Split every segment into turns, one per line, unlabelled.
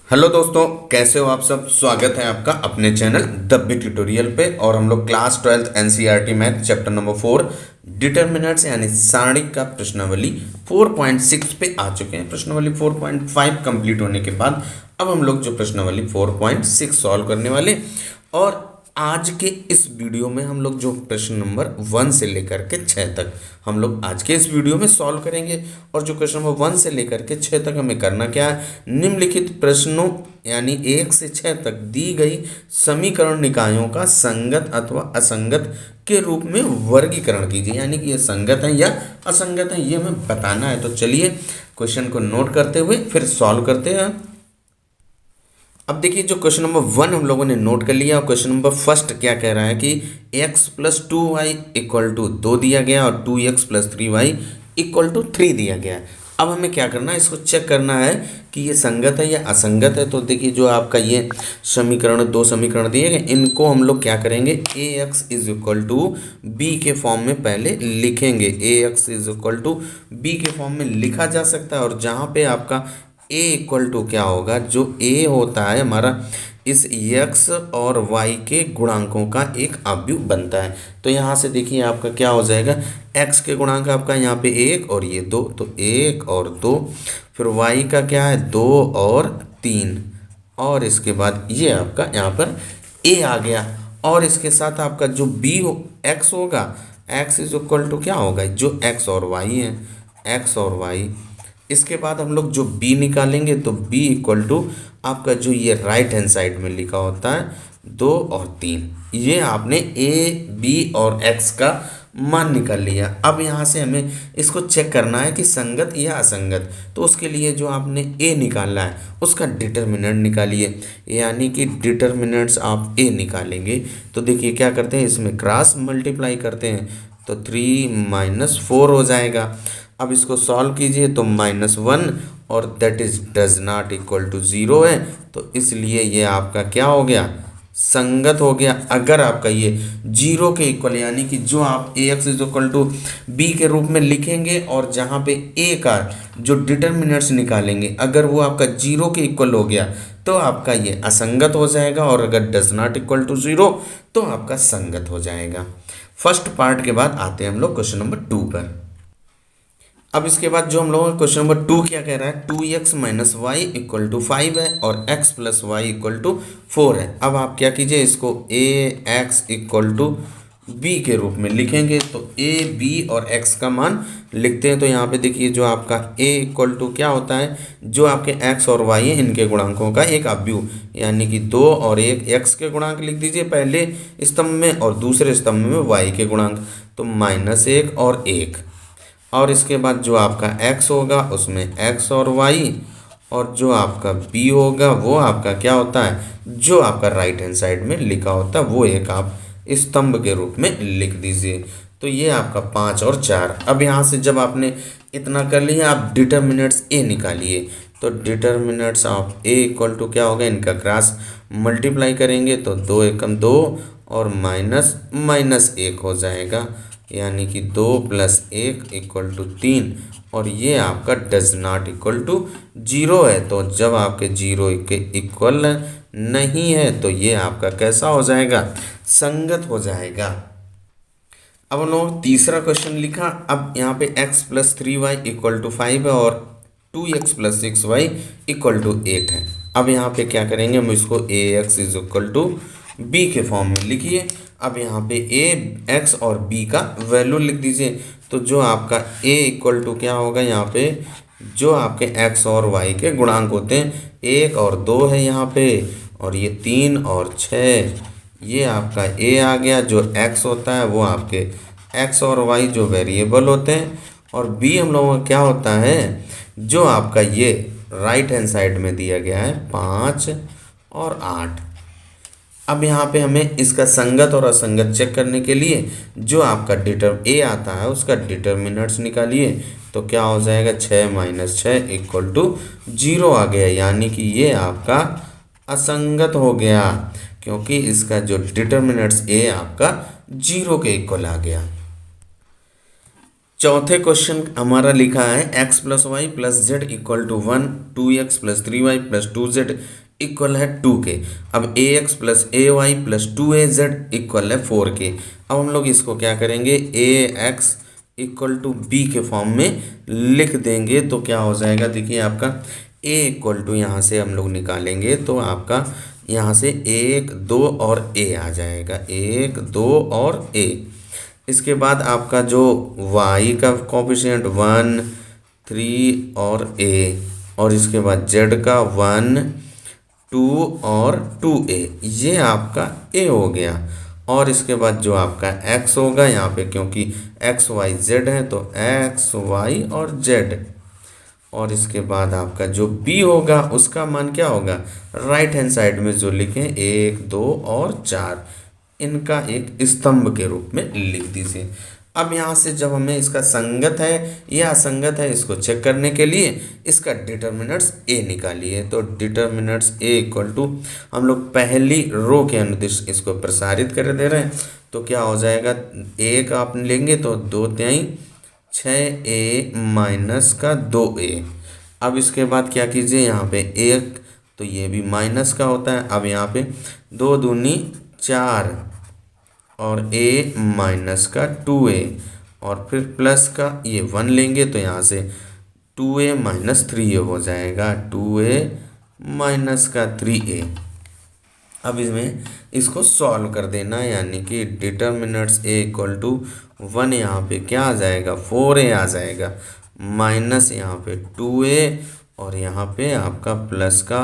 Hello दोस्तों, कैसे हो आप सब। स्वागत है आपका अपने चैनल द बिग ट्यूटोरियल पे। और हम लोग class 12th NCERT math chapter number 4 determinants यानी सारणी का प्रश्नावली 4.6 पे आ चुके हैं। प्रश्नावली 4.5 कंप्लीट होने के बाद अब हम लोग जो प्रश्नावली 4.6 सॉल्व करने वाले। और आज के इस वीडियो में हम लोग जो प्रश्न नंबर 1 से लेकर के 6 तक हम लोग आज के इस वीडियो में सॉल्व करेंगे। और जो क्वेश्चन नंबर 1 से लेकर के 6 तक हमें करना क्या है, निम्नलिखित प्रश्नों यानी 1 से 6 तक दी गई समीकरण निकायों का संगत अथवा असंगत के रूप में वर्गीकरण कीजिए। यानी कि ये संगत है या असंगत है, ये हमें बताना है। तो चलिए क्वेश्चन को नोट करते हुए फिर सॉल्व करते हैं। अब देखिए, जो क्वेश्चन नंबर 1 हम लोगों ने नोट कर लिया। और क्वेश्चन नंबर फर्स्ट क्या कह रहा है कि x plus 2y equal to 2 दिया गया और 2x plus 3y equal to 3 दिया गया। अब हमें क्या करना है, इसको चेक करना है कि ये संगत है या असंगत है। तो देखिए, जो आपका ये समीकरण, दो समीकरण दिए गए, इनको हम लोग क्या करेंगे, ax is equal to b के फॉर्म में पहले लिखेंगे। ax is equal to b के फॉर्म में लिखा जा सकता है। और जहाँ पे आपका ए इक्वल टू क्या होगा, जो ए होता है हमारा इस x और y के गुणांकों का एक अवयव बनता है। तो यहाँ से देखिए आपका क्या हो जाएगा, x के गुणांक आपका यहाँ पे 1 और ये 2, तो 1 और 2। फिर y का क्या है, 2 और 3। और इसके बाद ये आपका यहाँ पर a आ गया। और इसके साथ आपका जो b हो x होगा, x इज इक्वल टू क्या होगा, जो x और y है, x और y। इसके बाद हम लोग जो b निकालेंगे, तो b इक्वल टू आपका जो ये राइट हैंड साइड में लिखा होता है 2 और 3। ये आपने a b और x का मान निकाल लिया। अब यहाँ से हमें इसको चेक करना है कि संगत या असंगत। तो उसके लिए जो आपने a निकालना है उसका डिटर्मिनेंट निकालिए। यानी कि डिटर्मिनेंट्स आप a निकालेंगे तो देखिए क्या करते हैं, इसमें क्रॉस मल्टीप्लाई करते हैं तो 3 माइनस 4 हो जाएगा। अब इसको सॉल्व कीजिए तो -1 और that is does not equal to 0 है। तो इसलिए ये आपका क्या हो गया, संगत हो गया। अगर आपका ये 0 के इक्वल, यानी कि जो आप ax is equal to b के रूप में लिखेंगे और जहाँ पे a का जो डिटर्मिनेंट्स निकालेंगे, अगर वो आपका 0 के इक्वल हो गया तो आपका ये असंगत हो जाएगा। और अगर डज नॉट इक्वल टू 0 तो आपका संगत हो जाएगा। फर्स्ट पार्ट के बाद आते हैं हम लोग क्वेश्चन नंबर 2 पर। अब इसके बाद जो हम लोगों का क्वेश्चन नंबर 2 क्या कह रहा है, 2x minus Y equal to 5 है और x plus y equal to 4 है। अब आप क्या कीजिए, इसको ax इक्वल टू b के रूप में लिखेंगे। तो a b और x का मान लिखते हैं। तो यहाँ पे देखिए, जो आपका a इक्वल टू क्या होता है, जो आपके x और y है इनके गुणांकों का एक अवयव। यानी कि 2 और 1, x के गुणांक लिख दीजिए पहले स्तंभ में और दूसरे स्तंभ में y के गुणांक। तो -1 और 1। और इसके बाद जो आपका x होगा उसमें x और y, और जो आपका b होगा वो आपका क्या होता है, जो आपका राइट हैंड साइड में लिखा होता है वो एक आप स्तंभ के रूप में लिख दीजिए। तो ये आपका 5 और 4। अब यहाँ से जब आपने इतना कर लिया, आप डिटर्मिनेंट्स a निकालिए। तो determinants of a equal to क्या होगा, इनका क्रॉस मल्टीप्लाई करेंगे तो 2 एकम 2 और माइनस माइनस 1 हो जाएगा। यानी कि 2 प्लस 1 इक्वल टू 3। और ये आपका डज नॉट इक्वल टू 0 है। तो जब आपके 0 के इक्वल नहीं है तो ये आपका कैसा हो जाएगा, संगत हो जाएगा। अब हम लोग तीसरा क्वेश्चन लिखा। अब यहाँ पे x plus 3y equal to 5 है और 2x plus 6y equal to 8 है। अब यहाँ पे क्या करेंगे, हम इसको ax is equal to b के फॉर्म में लिखिए। अब यहाँ पे a x और b का वैल्यू लिख दीजिए। तो जो आपका a इक्वल टू क्या होगा, यहाँ पे जो आपके x और y के गुणांक होते हैं, 1 और 2 है यहाँ पे, और ये 3 और 6। ये आपका a आ गया। जो x होता है वो आपके x और y जो वेरिएबल होते हैं। और b हम लोगों का क्या होता है, जो आपका ये राइट हैंड साइड में दिया गया है 5 और 8। अब यहाँ पे हमें इसका संगत और असंगत चेक करने के लिए जो आपका a आता है उसका डिटर्मिनेंट्स निकालिए। तो क्या हो जाएगा, 6 माइनस 6 इक्वल टू 0 आ गया। यानी कि ये आपका असंगत हो गया, क्योंकि इसका जो डिटर्मिनेंट्स a आपका 0 के इक्वल आ गया। चौथे क्वेश्चन हमारा लिखा है x plus y plus z equal to 1, 2x plus 3y plus 2z equal है 2k। अब a x plus a y plus 2az equal है 4k। अब हम लोग इसको क्या करेंगे, a x equal to b के फॉर्म में लिख देंगे तो क्या हो जाएगा, देखिए आपका a इक्वल टू यहाँ से हम लोग निकालेंगे तो आपका यहाँ से 1 2 और a आ जाएगा, 1 2 और a। इसके बाद आपका जो y का कोफिशिएंट 1 3 और a, और इसके बाद z का 1 2 और 2a, ये आपका a हो गया। और इसके बाद जो आपका x होगा यहाँ पे, क्योंकि x y z है तो x y और z। और इसके बाद आपका जो b होगा उसका मान क्या होगा, राइट हैंड साइड में जो लिखें 1 2 और 4, इनका एक स्तंभ के रूप में लिख दीजिए। अब यहाँ से जब हमें इसका संगत है या असंगत है इसको चेक करने के लिए इसका डिटर्मिनेंट्स a निकालिए। तो डिटर्मिनेंट्स a इक्वल टू हम लोग पहली रो के अनुदिश इसको प्रसारित कर दे रहे हैं तो क्या हो जाएगा, 1 आप लेंगे तो 2/3 6a माइनस का 2a। अब इसके बाद क्या कीजिए, यहाँ पे 1 तो ये भी माइनस का होता है। अब यहाँ पे 2 दूनी 4 और a माइनस का 2a, और फिर प्लस का ये 1 लेंगे तो यहाँ से 2a माइनस 3a हो जाएगा, 2a माइनस का 3a। अब इसमें इसको सॉल्व कर देना है, यानी कि डिटर्मिनेंट्स a इक्वल टू 1 यहाँ पे क्या आ जाएगा, 4a आ जाएगा, माइनस यहाँ पे 2a और यहाँ पे आपका प्लस का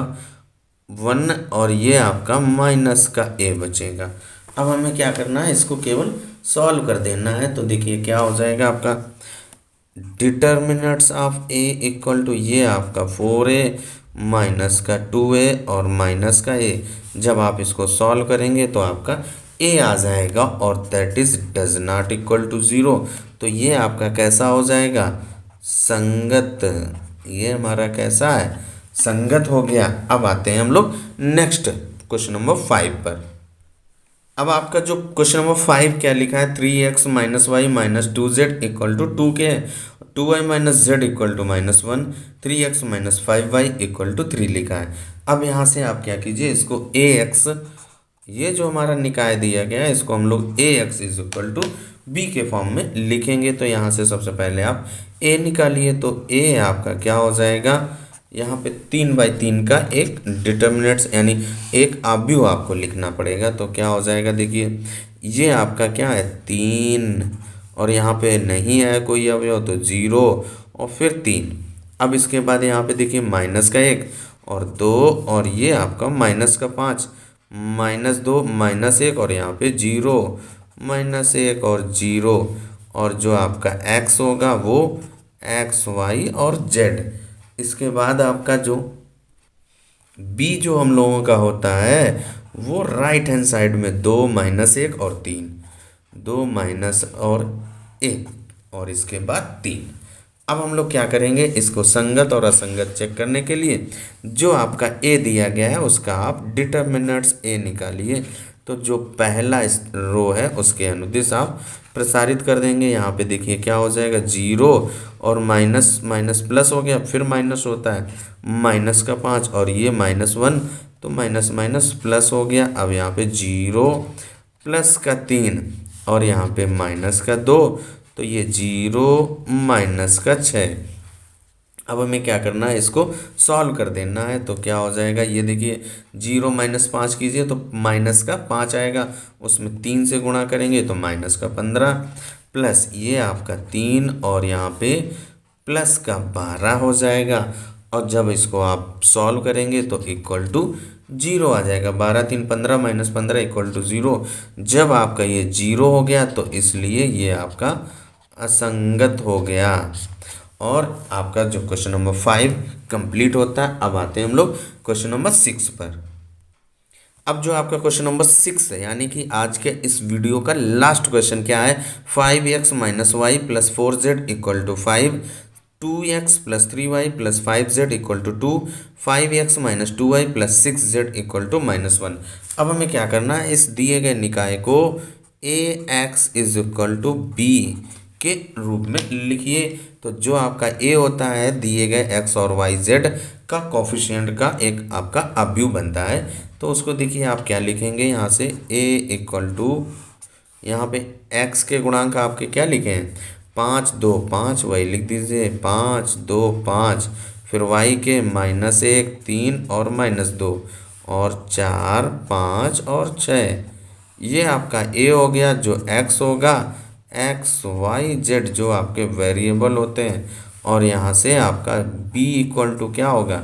1 और ये आपका माइनस का a बचेगा। अब हमें क्या करना है, इसको केवल सॉल्व कर देना है। तो देखिए क्या हो जाएगा आपका determinants of a equal to ये आपका 4a माइनस का 2a और माइनस का a। जब आप इसको सॉल्व करेंगे तो आपका a आ जाएगा और that is does not equal to 0। तो ये आपका कैसा हो जाएगा, संगत। ये हमारा कैसा है, संगत हो गया। अब आते हैं हम लोग नेक्स्ट क्वेश्चन नंबर 5 पर। अब आपका जो क्वेश्चन नंबर 5 क्या लिखा है, 3x minus y minus 2z equal to 2k है, 2y minus z equal to -1, 3x minus 5y equal to 3 लिखा है। अब यहाँ से आप क्या कीजिए, इसको ax, ये जो हमारा निकाय दिया गया है इसको हम लोग ax is equal to b के फॉर्म में लिखेंगे। तो यहाँ से सबसे पहले आप a निकालिए, तो a आपका क्या हो जाएगा, यहाँ पे 3/3 का एक डिटर्मिनेंट्स यानी एक अवयव आपको लिखना पड़ेगा। तो क्या हो जाएगा, देखिए ये आपका क्या है 3, और यहाँ पे नहीं है कोई अवयव तो 0 और फिर 3। अब इसके बाद यहाँ पे देखिए माइनस का 1 और 2 और ये आपका माइनस का 5, -2 -1 और यहाँ पे 0 -1 और 0, और जो आपका x होगा वो x y और z। इसके बाद आपका जो b जो हम लोगों का होता है वो राइट हैंड साइड में 2 -1 और 3, 2 माइनस और 1 और इसके बाद 3। अब हम लोग क्या करेंगे, इसको संगत और असंगत चेक करने के लिए जो आपका a दिया गया है उसका आप डिटर्मिनेंट्स a निकालिए। तो जो पहला रो है उसके अनुदिश आप प्रसारित कर देंगे। यहाँ पे देखिए क्या हो जाएगा, 0 और माइनस माइनस प्लस हो गया, फिर माइनस होता है माइनस का 5 और ये -1 तो माइनस माइनस प्लस हो गया। अब यहाँ पे 0 प्लस का 3 और यहाँ पे माइनस का 2 तो ये 0 माइनस का 6। अब हमें क्या करना है, इसको सॉल्व कर देना है। तो क्या हो जाएगा, ये देखिए 0 - 5 कीजिए तो माइनस का 5 आएगा, उसमें 3 से गुणा करेंगे तो माइनस का 15 प्लस ये आपका 3 और यहाँ पे प्लस का 12 हो जाएगा। और जब इसको आप सॉल्व करेंगे तो इक्वल टू 0 आ जाएगा, 12 3 15 -15 इक्वल टू 0। जब आपका ये 0 हो गया तो इसलिए ये आपका असंगत हो गया और आपका जो क्वेश्चन नंबर 5 कंप्लीट होता है। अब आते हैं हम लोग क्वेश्चन नंबर 6 पर। अब जो आपका क्वेश्चन नंबर 6 है यानी कि आज के इस वीडियो का लास्ट क्वेश्चन क्या है, 5x minus y plus 4z equal to 5, 2x plus 3y plus 5z equal to 2, 5x minus 2y plus 6z equal to -1। अब हमें क्या करना है, इस दिए गए निकाय को ax is equal to b के रूप में लिखिए। तो जो आपका ए होता है दिए गए एक्स और वाई जेड का कोफिशिएंट का एक आपका अवयव बनता है। तो उसको देखिए आप क्या लिखेंगे, यहाँ से ए इक्वल टू, यहाँ पे एक्स के गुणांक आपके क्या लिखे हैं 5 2 5, वही लिख दीजिए 5 2 5। फिर वाई के -1 3 और -2 और 4 5 और 6। ये आपका ए हो गया जो एक्स होगा, एक्स वाई जेड जो आपके वेरिएबल होते हैं। और यहाँ से आपका बी इक्वल टू क्या होगा,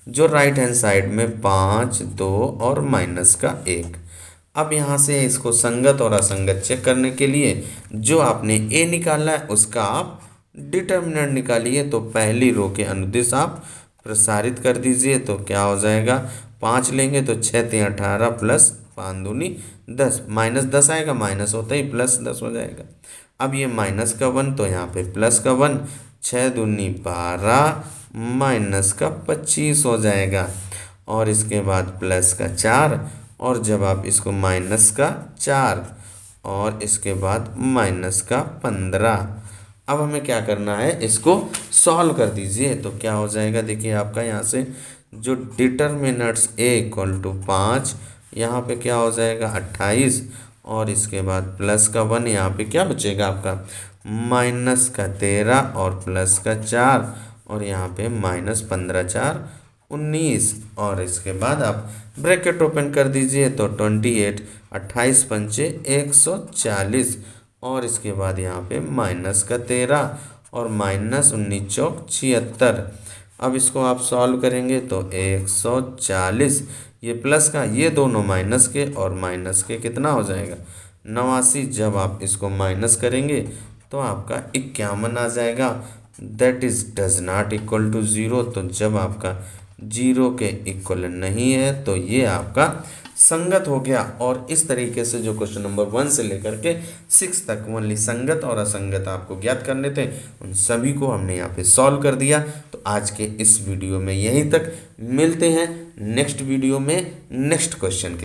जो राइट हैंड साइड में 5 2 और -1। अब यहाँ से इसको संगत और असंगत चेक करने के लिए जो आपने ए निकाला है उसका आप डिटर्मिनेंट निकालिए। तो पहली रो के अनुदिश आप प्रसारित कर दीजिए। तो क्या हो जाएगा, 5 लेंगे तो 6 3 18 प्लस 5 दूनी 10, -10 आएगा, माइनस होता ही +10 हो जाएगा। अब ये माइनस का 1 तो यहाँ पे प्लस का 1, 6 दूनी 12 माइनस का 25 हो जाएगा। और इसके बाद प्लस का 4, और जब आप इसको माइनस का 4 और इसके बाद माइनस का 15। अब हमें क्या करना है, इसको सॉल्व कर दीजिए। तो क्या हो जाएगा, देखिए आपका यहाँ से जो डिटर्मिनेंट्स ए इक्वल टू 5, यहाँ पे क्या हो जाएगा 28, और इसके बाद प्लस का 1, यहाँ पे क्या बचेगा आपका माइनस का 13 और प्लस का 4, और यहाँ पे -15 4 19। और इसके बाद आप ब्रैकेट ओपन कर दीजिए। तो 28 28 पंचे 140, और इसके बाद यहाँ पे माइनस का 13 और -19 चौक 76। अब इसको आप सॉल्व करेंगे तो 140, ये प्लस का, ये दोनों माइनस के, और माइनस के कितना हो जाएगा 89। जब आप इसको माइनस करेंगे तो आपका 51 आ जाएगा। That is does not equal to 0। तो जब आपका 0 के इक्वल नहीं है तो ये आपका संगत हो गया। और इस तरीके से जो क्वेश्चन नंबर 1 से लेकर के 6 तक ओनली संगत और असंगत आपको ज्ञात करने थे, उन सभी को हमने यहाँ पे सॉल्व कर दिया। तो आज के इस वीडियो में यहीं तक, मिलते हैं नेक्स्ट वीडियो में नेक्स्ट क्वेश्चन के